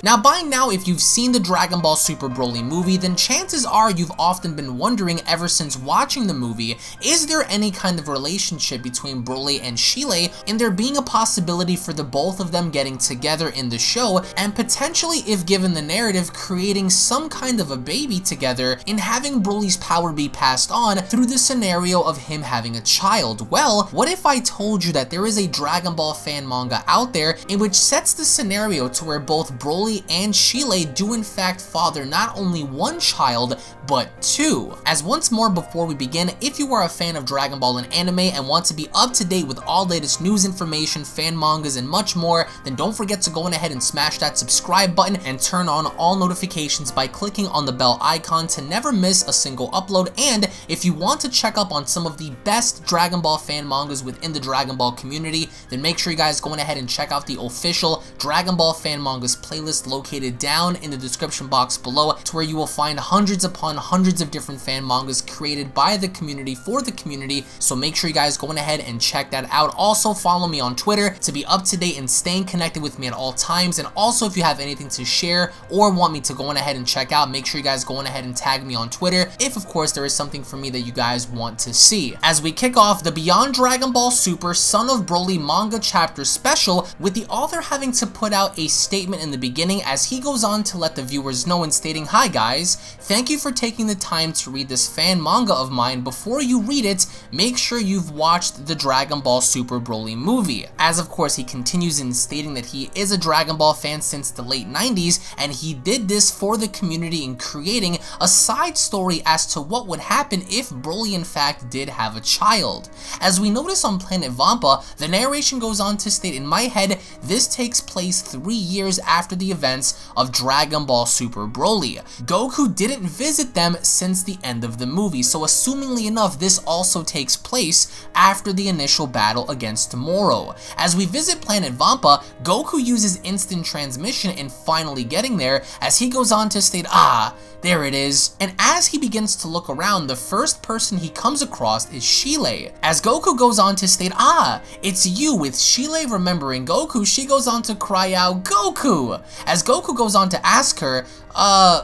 Now by now, if you've seen the Dragon Ball Super Broly movie, then chances are you've often been wondering ever since watching the movie, is there any kind of relationship between Broly and Chile, and there being a possibility for the both of them getting together in the show, and potentially, if given the narrative, creating some kind of a baby together and having Broly's power be passed on through the scenario of him having a child. Well, what if I told you that there is a Dragon Ball fan manga out there in which sets the scenario to where both Broly and Chile do in fact father not only one child, but two. As once more before we begin, if you are a fan of Dragon Ball and anime and want to be up to date with all latest news information, fan mangas, and much more, then don't forget to go ahead and smash that subscribe button and turn on all notifications by clicking on the bell icon to never miss a single upload. And if you want to check up on some of the best Dragon Ball fan mangas within the Dragon Ball community, then make sure you guys go ahead and check out the official Dragon Ball fan mangas playlist located down in the description box below, to where you will find hundreds upon hundreds of different fan mangas created by the community for the community. So make sure you guys go ahead and check that out. Also follow me on Twitter to be up to date and staying connected with me at all times. And also, if you have anything to share or want me to go ahead and check out, make sure you guys go ahead and tag me on Twitter if of course there is something for me that you guys want to see. As we kick off the Beyond Dragon Ball Super Son of Broly manga chapter special, with the author having to put out a statement in the beginning as he goes on to let the viewers know and stating, "Hi guys, thank you for taking the time to read this fan manga of mine. Before you read it, make sure you've watched the Dragon Ball Super Broly movie." As of course he continues in stating that he is a Dragon Ball fan since the late 90s, and he did this for the community in creating a side story as to what would happen if Broly in fact did have a child. As we notice on Planet Vampa, the narration goes on to state, "In my head, this takes place 3 years after the events of Dragon Ball Super Broly. Goku didn't visit them since the end of the movie, so assumingly enough, this also takes place after the initial battle against Moro." As we visit Planet Vampa, Goku uses instant transmission in finally getting there, as he goes on to state, "Ah, there it is." And as he begins to look around, the first person he comes across is Chile. As Goku goes on to state, "Ah, it's you." With Chile remembering Goku, she goes on to cry out, "Goku!" As Goku goes on to ask her,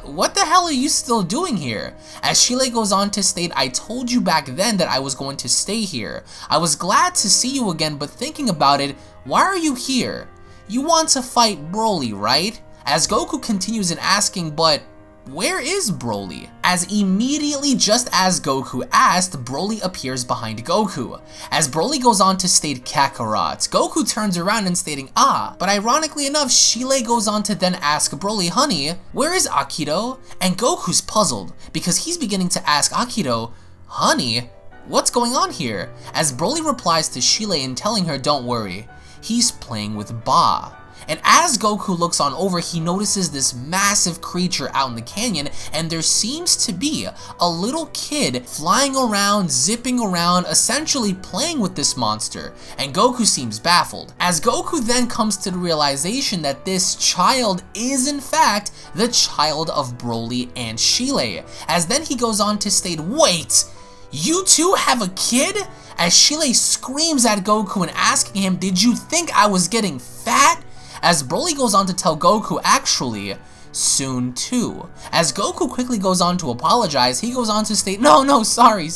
what the hell are you still doing here?" As Chile goes on to state, "I told you back then that I was going to stay here. I was glad to see you again, but thinking about it, why are you here? You want to fight Broly, right?" As Goku continues in asking, "But where is Broly?" As immediately, just as Goku asked, Broly appears behind Goku. As Broly goes on to state, "Kakarot," Goku turns around and stating, "Ah," but ironically enough, Chile goes on to then ask Broly, "Honey, where is Akito?" And Goku's puzzled because he's beginning to ask Akito, "Honey, what's going on here?" As Broly replies to Chile and telling her, "Don't worry, he's playing with Ba." And as Goku looks on over, he notices this massive creature out in the canyon, and there seems to be a little kid flying around, zipping around, essentially playing with this monster, and Goku seems baffled. As Goku then comes to the realization that this child is in fact the child of Broly and Chile, as then he goes on to state, "Wait, you two have a kid?" As Chile screams at Goku and asking him, "Did you think I was getting fat?" As Broly goes on to tell Goku, "Actually, soon too." As Goku quickly goes on to apologize, he goes on to state, no, sorry.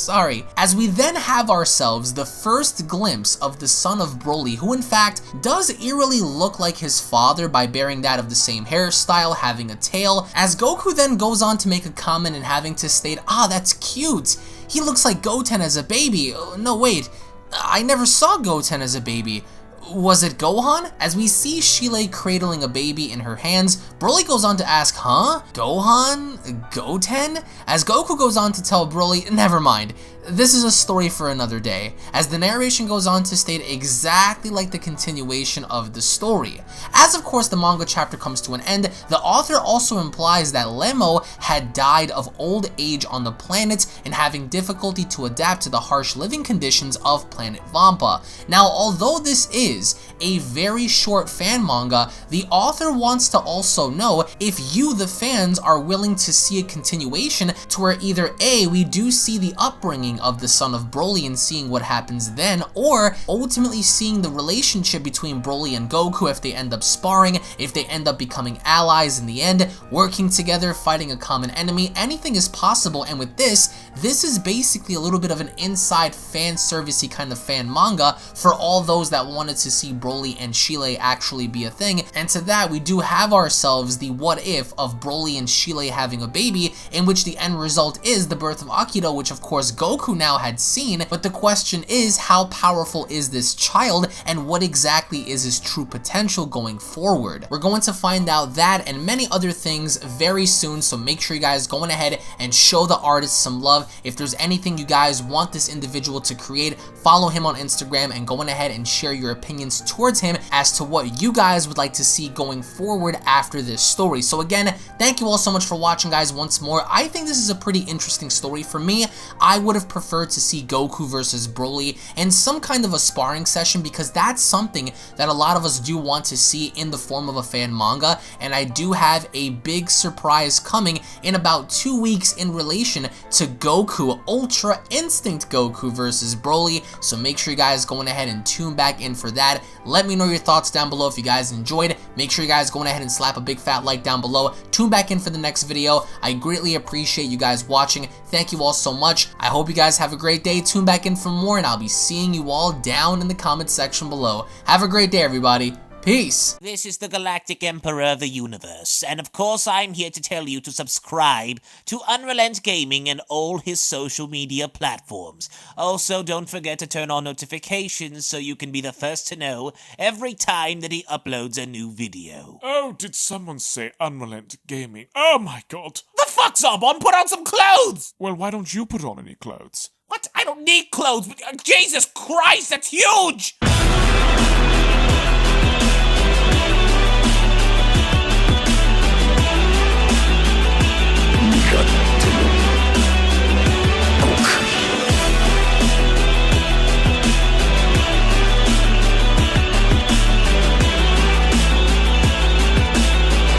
As we then have ourselves the first glimpse of the son of Broly, who in fact does eerily look like his father by bearing that of the same hairstyle, having a tail. As Goku then goes on to make a comment and having to state, "Ah, that's cute. He looks like Goten as a baby. No, wait, I never saw Goten as a baby. Was it Gohan?" As we see Chile cradling a baby in her hands, Broly goes on to ask, "Huh? Gohan? Goten?" As Goku goes on to tell Broly, "Never mind. This is a story for another day," as the narration goes on to state exactly like the continuation of the story. As of course the manga chapter comes to an end, the author also implies that Lemo had died of old age on the planet and having difficulty to adapt to the harsh living conditions of planet Vampa. Now, although this is is a very short fan manga, the author wants to also know if you, the fans, are willing to see a continuation to where either A, we do see the upbringing of the son of Broly and seeing what happens then, or ultimately seeing the relationship between Broly and Goku if they end up sparring, if they end up becoming allies in the end, working together, fighting a common enemy. Anything is possible, and with this is basically a little bit of an inside fan servicey kind of fan manga for all those that wanted to see Broly and Chile actually be a thing. And to that, we do have ourselves the what if of Broly and Chile having a baby, in which the end result is the birth of Akito, which of course Goku now had seen. But the question is, how powerful is this child, and what exactly is his true potential going forward? We're going to find out that and many other things very soon, so make sure you guys go ahead and show the artist some love. If there's anything you guys want this individual to create, follow him on Instagram and go ahead and share your opinions towards him as to what you guys would like to see going forward after this story. So again, thank you all so much for watching, guys. Once more, I think this is a pretty interesting story. For me, I would have preferred to see Goku versus Broly in some kind of a sparring session, because that's something that a lot of us do want to see in the form of a fan manga, and I do have a big surprise coming in about 2 weeks in relation to Goku, Ultra Instinct Goku versus Broly, so make sure you guys go ahead and tune back in for that. Let me know your thoughts down below if you guys enjoyed. Make sure you guys go ahead and slap a big fat like down below. Tune back in for the next video. I greatly appreciate you guys watching. Thank you all so much. I hope you guys have a great day. Tune back in for more, and I'll be seeing you all down in the comment section below. Have a great day, everybody. Peace. This is the Galactic Emperor of the Universe, and of course I'm here to tell you to subscribe to UnrealEntGaming and all his social media platforms. Also, don't forget to turn on notifications so you can be the first to know every time that he uploads a new video. Oh, did someone say UnrealEntGaming? Oh my god. The fuck, Zarbon? Put on some clothes! Well, why don't you put on any clothes? What? I don't need clothes. Jesus Christ, that's huge!